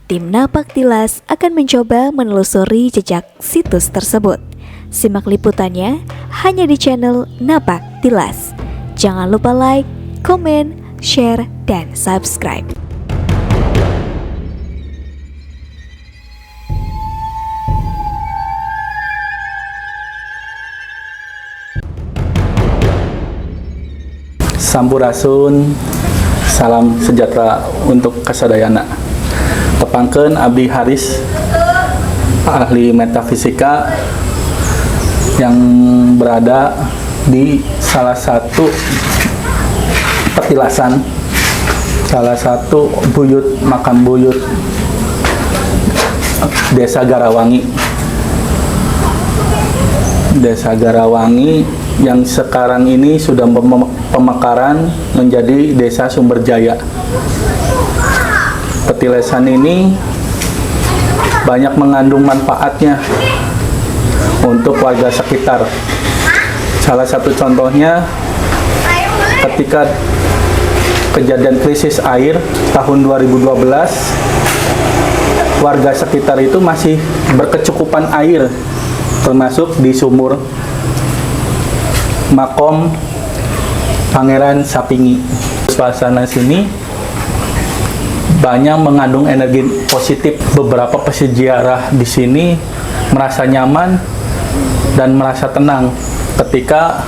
Tim Napak Tilas akan mencoba menelusuri jejak situs tersebut. Simak liputannya hanya di channel Napak Tilas. Jangan lupa like, komen, share, dan subscribe. Sampurasun, salam sejahtera untuk kasadayana. Tepangkeun Abdi Haris, ahli metafisika yang berada di salah satu petilasan, salah satu buyut makam buyut Desa Garawangi. Desa Garawangi yang sekarang ini sudah pemekaran menjadi Desa Sumberjaya. Petilasan ini banyak mengandung manfaatnya untuk warga sekitar. Salah satu contohnya ketika kejadian krisis air tahun 2012, warga sekitar itu masih berkecukupan air, termasuk di sumur makom Pangeran Sapingi. Suasana sini banyak mengandung energi positif. Beberapa pesejarah di sini merasa nyaman dan merasa tenang ketika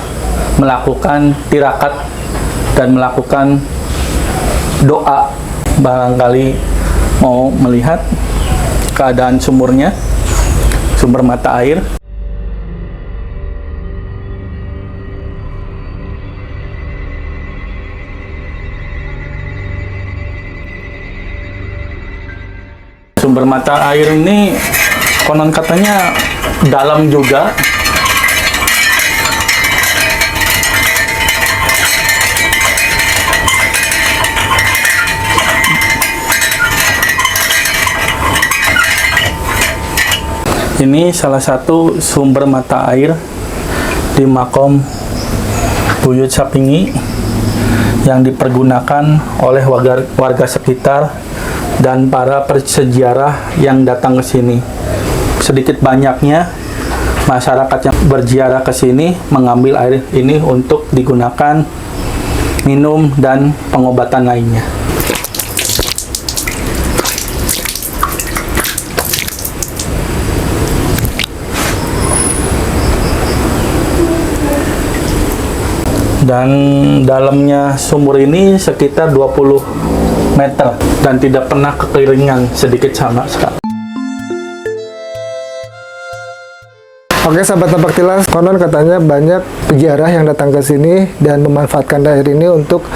melakukan tirakat dan melakukan doa. Barangkali mau melihat keadaan sumurnya, sumber mata air. Sumber mata air ini konon katanya dalam juga. Ini salah satu sumber mata air di makom Buyut Sapingi yang dipergunakan oleh warga sekitar dan para pesejarah yang datang ke sini. Sedikit banyaknya masyarakat yang berziarah ke sini mengambil air ini untuk digunakan minum dan pengobatan lainnya. Dan dalamnya sumur ini sekitar 20 meter dan tidak pernah kekeringan sedikit sama sekali. Oke, sahabat Napak Tilas, konon katanya banyak peziarah yang datang ke sini dan memanfaatkan air ini untuk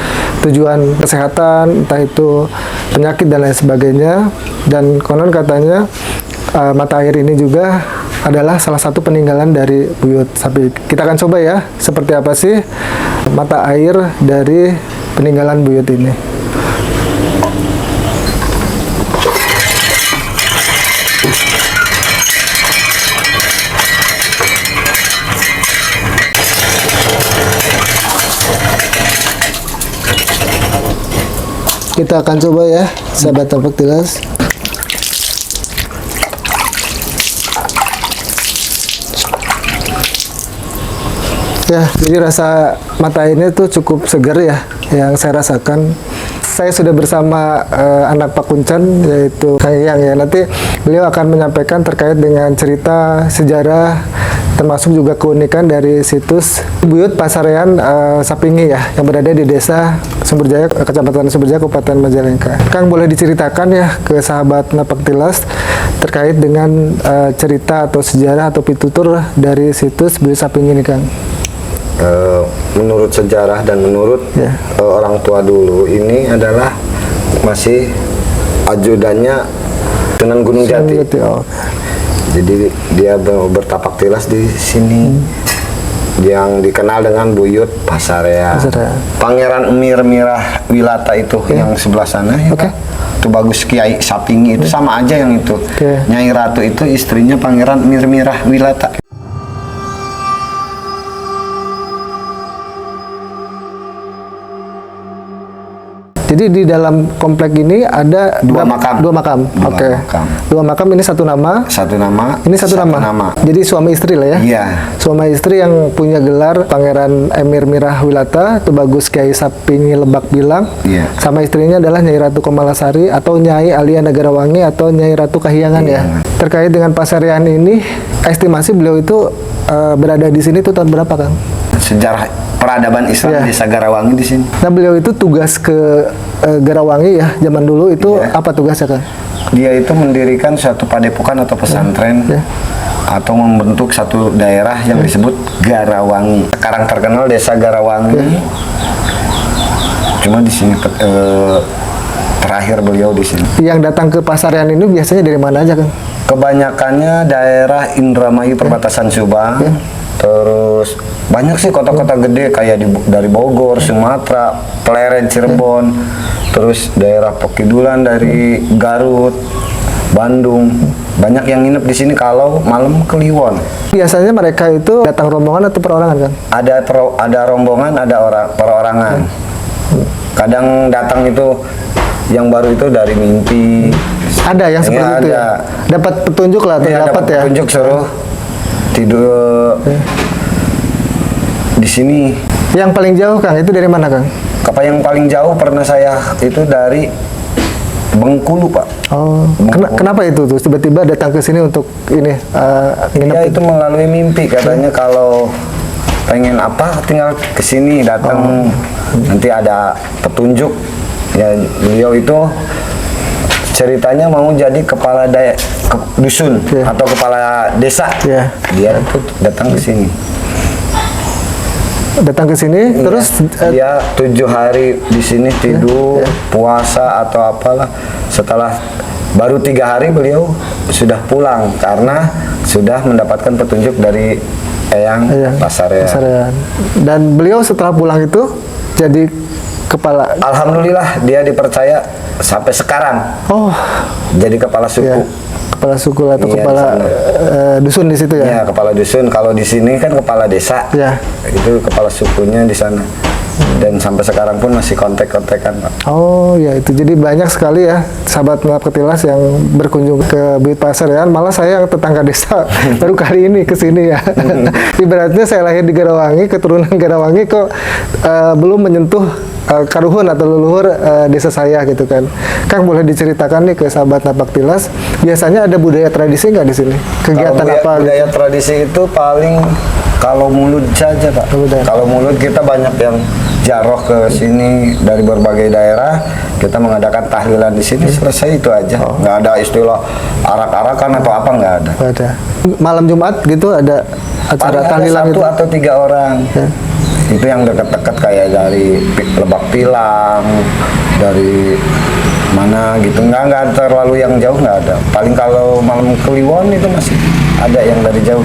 tujuan kesehatan, entah itu penyakit dan lain sebagainya. Dan konon katanya mata air ini juga adalah salah satu peninggalan dari Buyut Sapingi. Kita akan coba ya, seperti apa sih mata air dari peninggalan Buyut ini. Kita akan coba ya, sahabat Napak Tilas. Ya, jadi rasa mata ini tuh cukup segar ya, yang saya rasakan. Saya sudah bersama anak Pak Kuncan, yaitu Kang Yang ya. Nanti beliau akan menyampaikan terkait dengan cerita sejarah, termasuk juga keunikan dari situs Buyut Pasarean Sapingi ya, yang berada di Desa Sumberjaya, Kecamatan Sumberjaya, Kabupaten Majalengka. Kang, boleh diceritakan ya ke sahabat Napak Tilas terkait dengan cerita atau sejarah atau pitutur dari situs Buyut Sapingi ini, Kang? Menurut sejarah dan menurut orang tua dulu, ini adalah masih ajudannya Sunan Gunung Jati. Jadi dia bertapak tilas di sini, yang dikenal dengan Buyut Pasarean. Pangeran Emir Mirah Wilata itu yang sebelah sana ya, itu bagus Kiai Sapingi itu sama aja yang itu. Nyai Ratu itu istrinya Pangeran Emir Mirah Wilata. Jadi di dalam komplek ini ada Dua makam. Dua makam. Dua Oke. makam. Dua makam, ini satu nama. Satu nama. Ini satu nama. Jadi suami istri lah ya. Iya. Suami istri yang punya gelar Pangeran Emir Mirah Wilata, Tubagus Kiai Sapingi Lebak Bilang. Iya. Sama istrinya adalah Nyai Ratu Kamalasari atau Nyai Alia Negarawangi atau Nyai Ratu Kahyangan ya. Terkait dengan Pasarian ini, estimasi beliau itu berada di sini itu tahun berapa, Kang? Sejarah peradaban Islam Iya. di Sagarawangi di sini. Nah, beliau itu tugas ke Garawangi ya, zaman dulu itu Iya. apa tugasnya, Kang? Dia itu mendirikan suatu padepokan atau pesantren Iya. atau membentuk satu daerah yang disebut Garawangi. Sekarang terkenal Desa Garawangi. Cuma di sini terakhir beliau di sini. Yang datang ke Pasarian ini biasanya dari mana aja, Kang? Kebanyakannya daerah Indramayu perbatasan Subang. Terus banyak sih kota-kota gede kayak dari Bogor, Sumatera, Pleret, Cirebon. Terus daerah Pekidulan dari Garut, Bandung. Banyak yang nginep di sini kalau malam Kliwon. Biasanya mereka itu datang rombongan atau perorangan, Kang? Ada rombongan, ada perorangan. Kadang datang itu yang baru itu dari mimpi. Ada yang seperti itu ya? Dapat petunjuk lah atau Iya, dapat ya? petunjuk suruh tidur di sini. Yang paling jauh, Kang, itu dari mana, Kang? Kapal yang paling jauh pernah saya itu dari Bengkulu, Pak. Oh, kenapa itu tuh tiba-tiba datang ke sini untuk ini nginep? Dia itu melalui mimpi katanya kalau pengen apa tinggal ke sini datang nanti ada petunjuk. Ya beliau itu ceritanya mau jadi kepala dusun atau kepala desa. Iya. Dia itu datang ke sini. Datang ke sini terus Dia 7 hari di sini tidur, puasa atau apalah. Setelah baru 3 hari beliau sudah pulang karena sudah mendapatkan petunjuk dari Eyang Pasarian. Pasarian. Dan beliau setelah pulang itu jadi kepala. Alhamdulillah dia dipercaya sampai sekarang. Oh, Jadi kepala suku. ya. Kepala suku atau Iya, kepala di sana. dusun di situ ya? Ya, kepala dusun. Kalau di sini kan kepala desa. Ya. Itu kepala sukunya di sana. Dan sampai sekarang pun masih kontak-kontakan, Pak. Oh ya, itu jadi banyak sekali ya sahabat Melap Ketilas yang berkunjung ke Bukit Pasarian. Malah saya yang tetangga desa baru kali ini ke sini ya. Ibaratnya saya lahir di Garawangi, keturunan Garawangi kok belum menyentuh karuhun atau leluhur desa saya gitu kan. Kang, boleh diceritakan nih ke sahabat Napak Tilas, biasanya ada budaya tradisi nggak di sini? Kegiatan apa? Budaya Gitu? tradisi itu paling kalau mulut saja, Pak. Kalau mulut kita banyak yang jaroh ke sini dari berbagai daerah, kita mengadakan tahlilan di sini, selesai itu aja. Nggak ada istilah arak-arakan atau apa, nggak ada. Ada. Malam Jumat gitu ada acara Paling ada tahlilan 1 gitu. atau 3 orang. Ya. Itu yang dekat-dekat kayak dari Lebak Pilang, dari mana gitu. Nggak terlalu yang jauh, nggak ada. Paling kalau malam Kliwon itu masih ada yang dari jauh.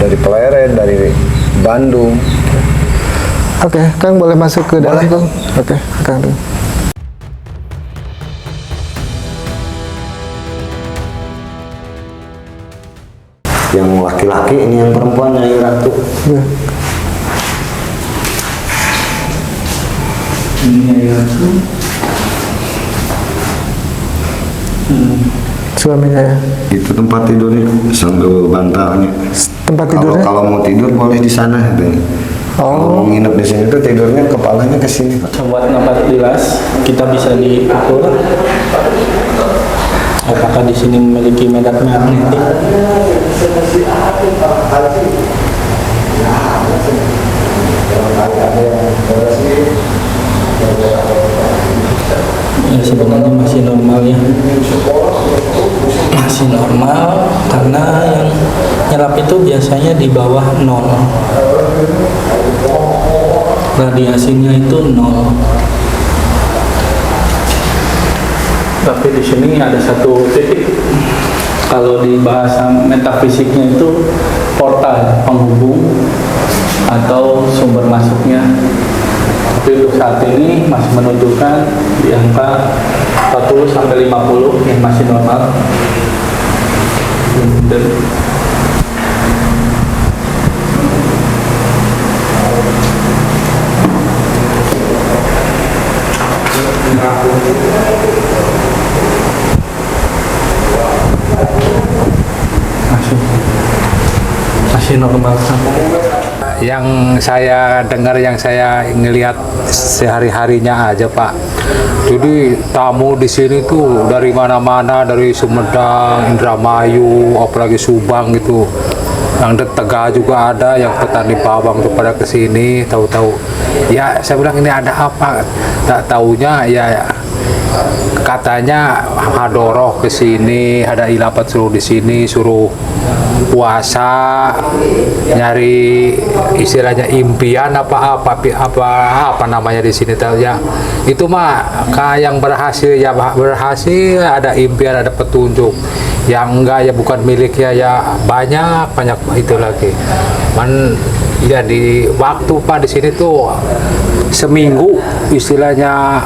Dari Pleret, dari Bandung. Oke, Kang boleh masuk ke dalam, Boleh. Kang? Oke, Kang. Yang laki-laki, ini yang perempuan, Nyai Ratu. Ya. Suaminya ya. Itu tempat tidurnya sambil bantalnya. Tempat tidurnya? Kalau mau tidur boleh di sana katanya. Kalau mau nginep di sini tuh tidurnya kepalanya ke sini, Pak. Sobat Napak Tilas, kita bisa diukur apakah di sini memiliki medan magnetik. Ya, sebenarnya masih normal ya, masih normal karena yang nyelap itu biasanya di bawah 0, radiasinya itu 0. Tapi di sini ada satu titik, kalau di bahasa metafisiknya itu portal penghubung atau sumber masuknya. Tapi untuk saat ini masih menunjukkan di angka 40 sampai 50 yang masih normal. Dan dinormalkan. Yang saya dengar, yang saya ngelihat sehari-harinya aja Pak. Jadi tamu di sini tuh dari mana-mana, dari Sumedang, Indramayu, apalagi Subang gitu. Yang Tegah juga ada, yang petani bawang tuh pada kesini, tahu-tahu. Ya saya bilang ini ada apa? Tak taunya ya katanya hadoroh ke sini, ada ilapat suruh di sini, suruh puasa, nyari istilahnya impian apa namanya di sini tahu ya. Itu mah kayak yang berhasil ya berhasil, ada impian, ada petunjuk. Yang enggak ya bukan miliknya ya banyak itu lagi. Ya di waktu Pak di sini tuh seminggu istilahnya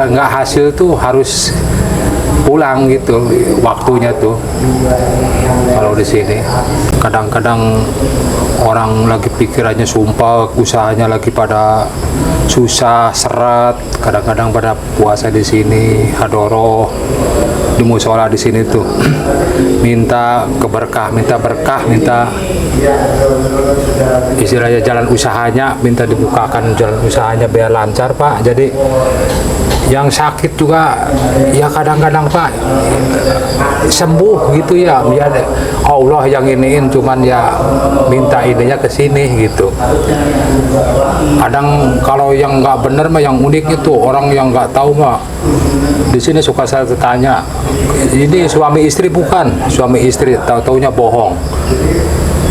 nggak hasil tuh harus pulang gitu waktunya tuh. Kalau di sini kadang-kadang orang lagi pikirannya sumpah, usahanya lagi pada susah seret, kadang-kadang pada puasa di sini hadoroh di musola di sini tuh minta berkah, minta istilahnya jalan usahanya, minta dibukakan jalan usahanya biar lancar Pak. Jadi yang sakit juga ya kadang-kadang Pak sembuh gitu ya, biar Allah yang iniin, cuman ya minta ininya ke sini gitu. Kadang kalau yang nggak bener mah, yang unik itu orang yang nggak tahu mah di sini suka saya tanya, ini suami istri bukan, suami istri tahu-taunya bohong.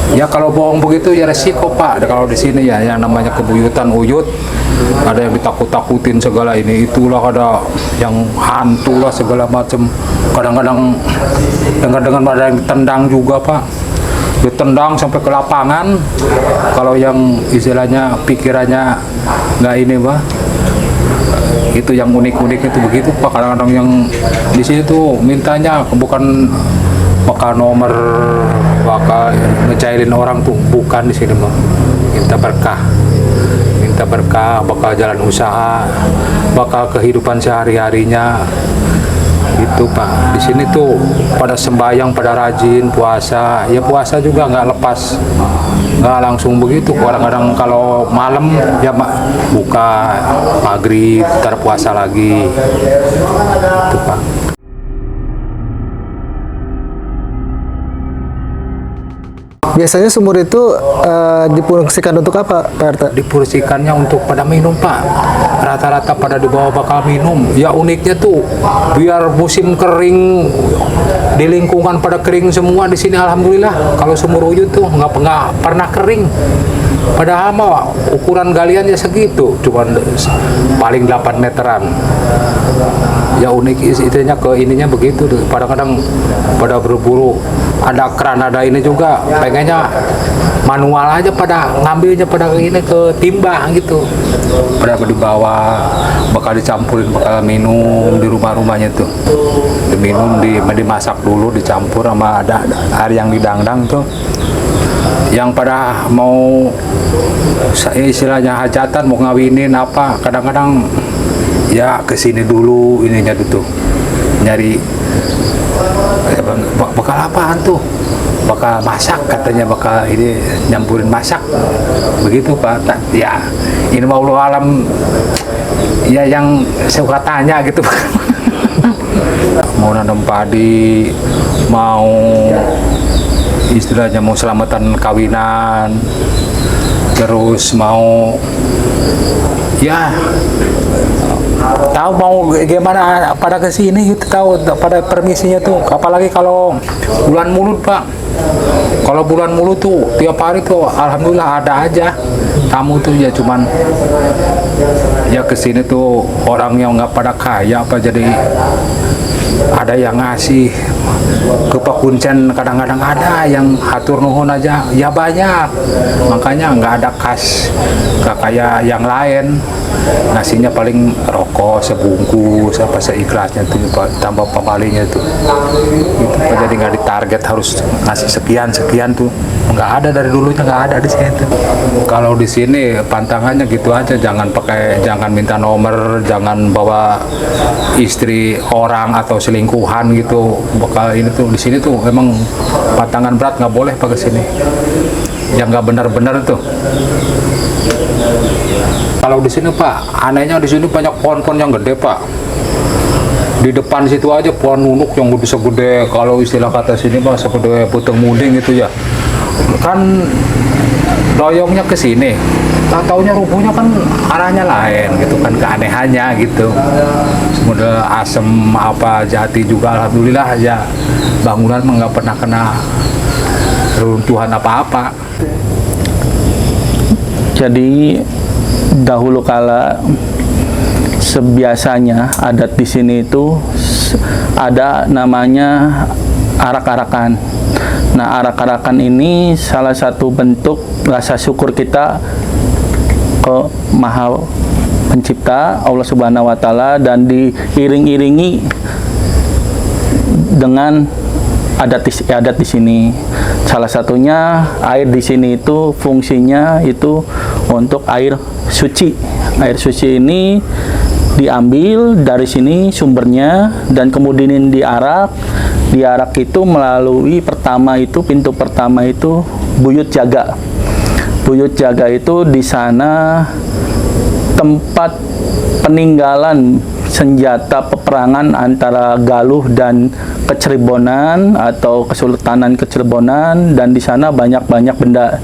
Ya kalau bohong begitu ya resiko Pak. Kalau di sini ya yang namanya kebuyutan uyut, ada yang ditakut-takutin segala ini itulah, ada yang hantu lah segala macam. Kadang-kadang dengar-dengar ada yang ditendang juga Pak, ditendang sampai ke lapangan. Kalau yang istilahnya pikirannya nggak ini Pak, itu yang unik-unik itu begitu Pak. Kadang-kadang yang di sini tuh mintanya bukan bakal nomor, bakal ngecairin orang tuh, bukan di sini Bang. Minta berkah, bakal jalan usaha, bakal kehidupan sehari-harinya itu Pak. Di sini tuh pada sembahyang, pada rajin puasa, ya puasa juga nggak lepas, nggak langsung begitu. Kadang-kadang kalau malam ya buka maghrib, ntar puasa lagi itu Pak. Biasanya sumur itu difungsikan untuk apa, Pak RT? Difungsikannya untuk pada minum Pak. Rata-rata pada dibawa bakal minum. Ya uniknya tuh biar musim kering di lingkungan pada kering semua di sini alhamdulillah. Kalau sumur uyut tuh nggak pernah kering. Padahal mah ukuran galiannya segitu, cuman paling 8 meteran. Ya unik itunya ke ininya begitu. Kadang-kadang pada berburu, ada keran, ada ini juga, pengennya manual aja, pada ngambilnya pada ini ke timba gitu. Pada dibawa, bakal dicampurin, bakal minum di rumah-rumahnya tuh. Diminum, dimasak dulu, dicampur sama ada air yang didangdang tuh. Yang pada mau istilahnya hajatan, mau ngawinin apa, kadang-kadang ya kesini dulu ininya gitu, nyari bakal apaan tuh, bakal masak katanya, bakal ini nyampurin masak begitu Pak. Ya ini mau alam ya yang suka tanya gitu Pak. Mau nanam padi, mau istilahnya mau selamatan kawinan, terus mau ya tahu mau gimana pada kesini gitu, tahu pada permisinya tuh. Apalagi kalau bulan mulut Pak, kalau bulan mulut tuh tiap hari tuh alhamdulillah ada aja tamu tuh. Ya cuman ya kesini tuh orang yang nggak pada kaya apa, jadi ada yang ngasih ke Pak Kuncen, kadang-kadang ada yang hatur nuhun aja ya banyak, makanya nggak ada kas nggak kayak yang lain, ngasihnya paling rokok sebungkus apa seikhlasnya tuh tambah pemalinya tuh itu Pak. Jadi nggak ditarget harus ngasih sekian tuh, nggak ada, dari dulunya nggak ada di sini tuh. Kalau di sini pantangannya gitu aja, jangan minta nomor, jangan bawa istri orang atau selingkuhan gitu, bakal Pak ini tuh di sini tuh emang patangan berat nggak boleh Pak ke sini. Yang nggak benar-benar tuh. Kalau di sini Pak, anehnya di sini banyak pohon-pohon yang gede Pak. Di depan situ aja pohon nunuk yang gede segede, kalau istilah kata sini Pak segede puting muding gitu ya. Kan doyongnya ke sini, tak taunya rubuhnya kan arahnya lain gitu kan, keanehannya gitu. Semoga asem apa jati juga alhamdulillah aja bangunan nggak pernah kena runtuhan apa-apa. Jadi dahulu kala sebiasanya adat di sini itu ada namanya arak-arakan. Nah, arak-arakan ini salah satu bentuk rasa syukur kita ke Maha Pencipta Allah Subhanahu wa taala, dan diiring-iringi dengan adat di sini. Salah satunya air di sini itu fungsinya itu untuk air suci. Air suci ini diambil dari sini sumbernya dan kemudian diarak. Diarak itu melalui pintu pertama itu buyut jaga. Buyut jaga itu di sana tempat peninggalan senjata peperangan antara Galuh dan Kecirebonan atau Kesultanan Kecirebonan, dan di sana banyak-banyak benda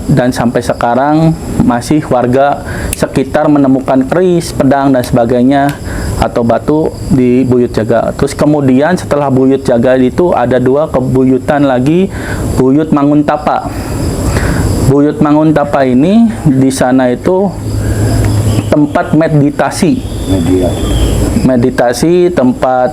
dan sampai sekarang masih warga sekitar menemukan keris, pedang dan sebagainya atau batu di buyut jaga. Terus kemudian setelah buyut jaga itu ada dua kebuyutan lagi, buyut Manguntapa. Buyut Manguntapa ini di sana itu tempat meditasi, tempat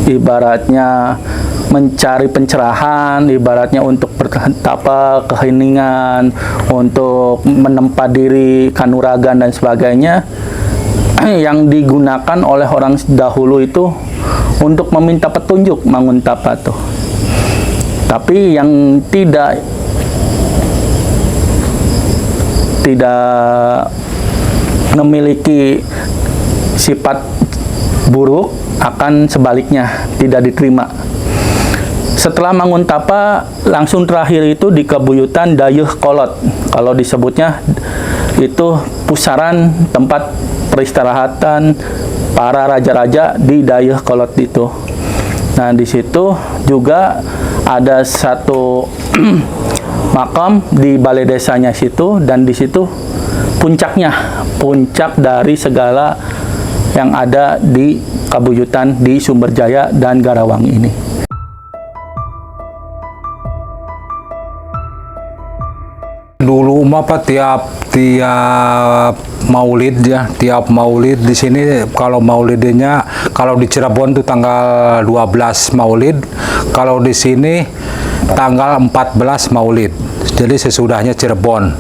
ibaratnya mencari pencerahan, ibaratnya untuk bertapa keheningan, untuk menempa diri, kanuragan dan sebagainya, yang digunakan oleh orang dahulu itu untuk meminta petunjuk. Manguntapa tuh. Tapi yang tidak memiliki sifat buruk akan sebaliknya tidak diterima. Setelah Manguntapa langsung terakhir itu di kebuyutan Dayeuh Kolot. Kalau disebutnya itu pusaran tempat peristirahatan para raja-raja di Dayeuh Kolot itu. Nah, di situ juga ada satu makam di balai desanya situ, dan di situ puncak dari segala yang ada di kabuyutan di Sumberjaya dan Garawangi ini. Dulu mah Pak tiap Maulid ya, tiap Maulid di sini kalau Maulidnya kalau di Cirebon tuh tanggal 12 Maulid, kalau di sini tanggal 14 Maulid. Jadi sesudahnya Cirebon.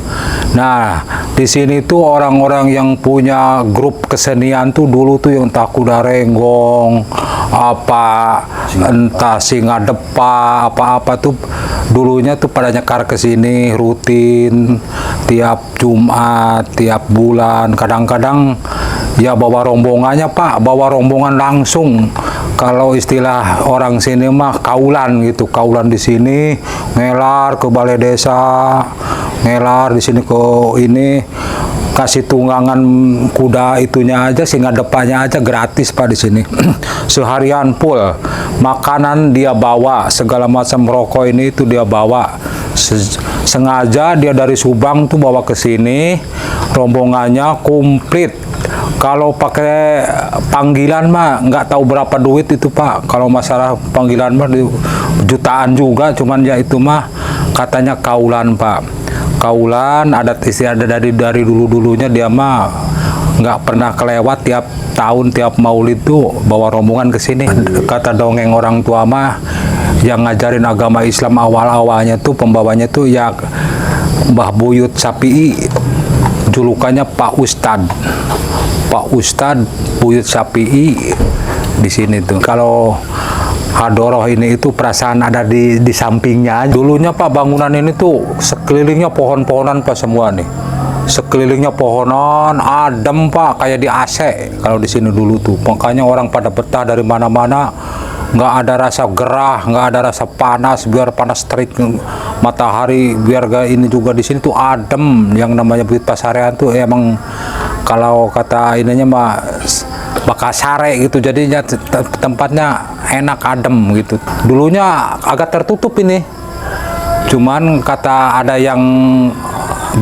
Nah, di sini tuh orang-orang yang punya grup kesenian tuh dulu tuh yang Takuda Renggong, entah Singadepa, apa-apa tuh dulunya tuh pada nyekar ke sini rutin tiap Jumat, tiap bulan. Kadang-kadang ya bawa rombongannya Pak, bawa rombongan langsung. Kalau istilah orang sini mah kaulan gitu, kaulan di sini ngelar ke balai desa, ngelar di sini ke ini, kasih tunggangan kuda itunya aja, sehingga depannya aja gratis Pak di sini. Seharian full, makanan dia bawa, segala macam rokok ini itu dia bawa. Sengaja dia dari Subang tuh bawa ke sini, rombongannya komplit. Kalau pakai panggilan mah nggak tahu berapa duit itu Pak. Kalau masalah panggilan mah jutaan juga, cuman ya itu mah katanya kaulan Pak. Kaulan adat istiadat dari dulu-dulunya dia mah nggak pernah kelewat, tiap tahun tiap Maulid tuh bawa rombongan ke sini. Kata dongeng orang tua mah yang ngajarin agama Islam awal-awalnya tuh pembawanya tuh ya Mbah Buyut Sapi'i, julukannya Pak Ustad Buyut Sapi'i di sini tuh. Kalau Hadoroh ini itu perasaan ada di sampingnya. Dulunya Pak bangunan ini tuh sekelilingnya pohon-pohonan Pak semua nih. Sekelilingnya pohonan, adem Pak, kayak di AC kalau di sini dulu tuh. Makanya orang pada betah dari mana-mana nggak ada rasa gerah, nggak ada rasa panas, biar panas terik matahari, biar gak ini juga di sini tuh adem. Yang namanya Bukit Pasarean tuh emang kalau kata ininya mah Bakasare gitu, jadinya tempatnya enak adem gitu. Dulunya agak tertutup ini, cuman kata ada yang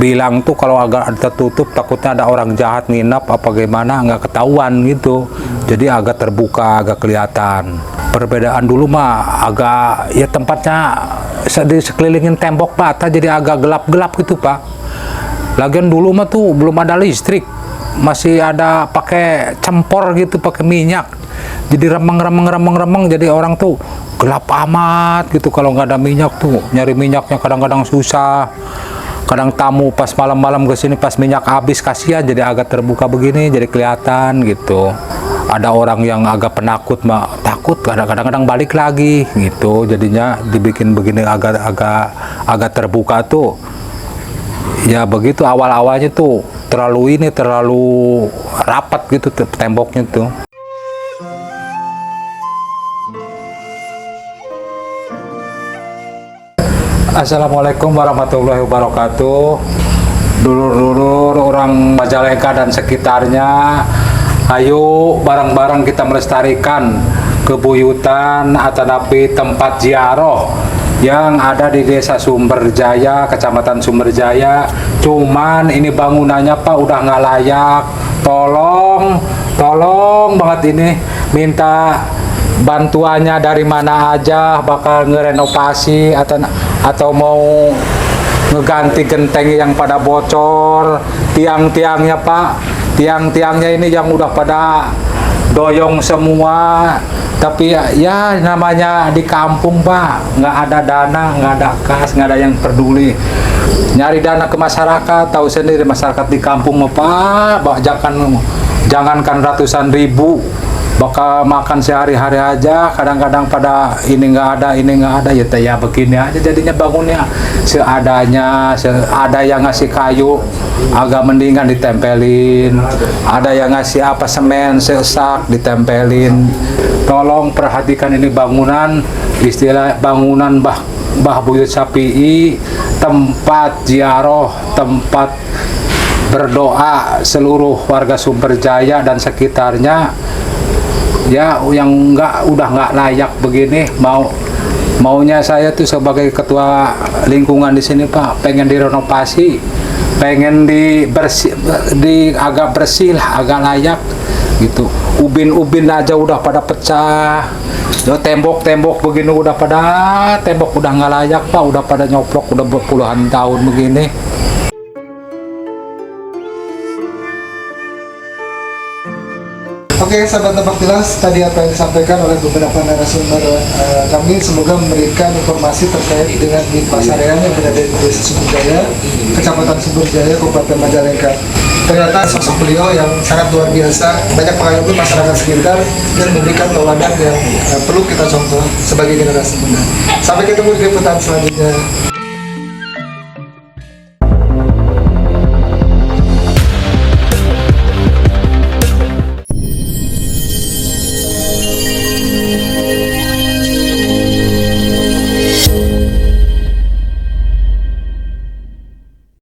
bilang tuh kalau agak tertutup takutnya ada orang jahat nginap apa gimana, nggak ketahuan gitu, jadi agak terbuka, agak kelihatan. Perbedaan dulu mah agak ya tempatnya di sekelilingin tembok bata, jadi agak gelap-gelap gitu Pak. Lagian dulu mah tuh belum ada listrik, masih ada pakai cempor gitu, pakai minyak, jadi remeng, jadi orang tuh gelap amat gitu. Kalau nggak ada minyak tuh nyari minyaknya kadang-kadang susah. Kadang tamu pas malam-malam ke sini pas minyak habis, kasihan, jadi agak terbuka begini, jadi kelihatan gitu. Ada orang yang agak penakut mah takut, kadang-kadang balik lagi gitu, jadinya dibikin begini agak terbuka tuh. Ya begitu awal-awalnya tuh terlalu rapat gitu temboknya tuh. Assalamualaikum warahmatullahi wabarakatuh. Dulur-dulur orang Majalengka dan sekitarnya, ayo bareng-bareng kita melestarikan kebuyutan atau napi tempat ziarah yang ada di Desa Sumberjaya, Kecamatan Sumberjaya. Cuman ini bangunannya Pak udah nggak layak. Tolong banget ini, minta bantuannya dari mana aja, bakal ngerenovasi atau mau ngeganti genteng yang pada bocor, tiang-tiangnya Pak, tiang-tiangnya ini yang udah pada doyong semua. Tapi ya namanya di kampung Pak, nggak ada dana, nggak ada kas, nggak ada yang peduli. Nyari dana ke masyarakat, tahu sendiri masyarakat di kampung Pak, jangankan ratusan ribu, bakal makan sehari-hari aja, kadang-kadang pada ini nggak ada, ya begini aja jadinya bangunnya seadanya. Ada yang ngasih kayu agak mendingan ditempelin, ada yang ngasih semen sesak ditempelin. Tolong perhatikan ini bangunan, istilah bangunan Mbah Buyut Sapi'i, tempat ziarah, tempat berdoa seluruh warga Sumberjaya dan sekitarnya. Ya yang udah nggak layak begini. Maunya saya tuh sebagai ketua lingkungan di sini Pak, pengen direnovasi, pengen agak bersih lah, agak layak gitu. Ubin aja udah pada pecah, tembok begini udah nggak layak Pak, udah pada nyoplok, udah puluhan tahun begini. Oke, sahabat Napak Tilas, tadi apa yang disampaikan oleh beberapa narasumber kami semoga memberikan informasi terkait dengan Bukit Pasarean yang berada di Desa Sumberjaya, Kecamatan Sumberjaya, Kabupaten Majalengka. Ternyata sosok beliau yang sangat luar biasa, banyak mengayomi masyarakat sekitar dan memberikan tauladan yang perlu kita contoh sebagai generasi muda. Sampai ketemu di liputan selanjutnya.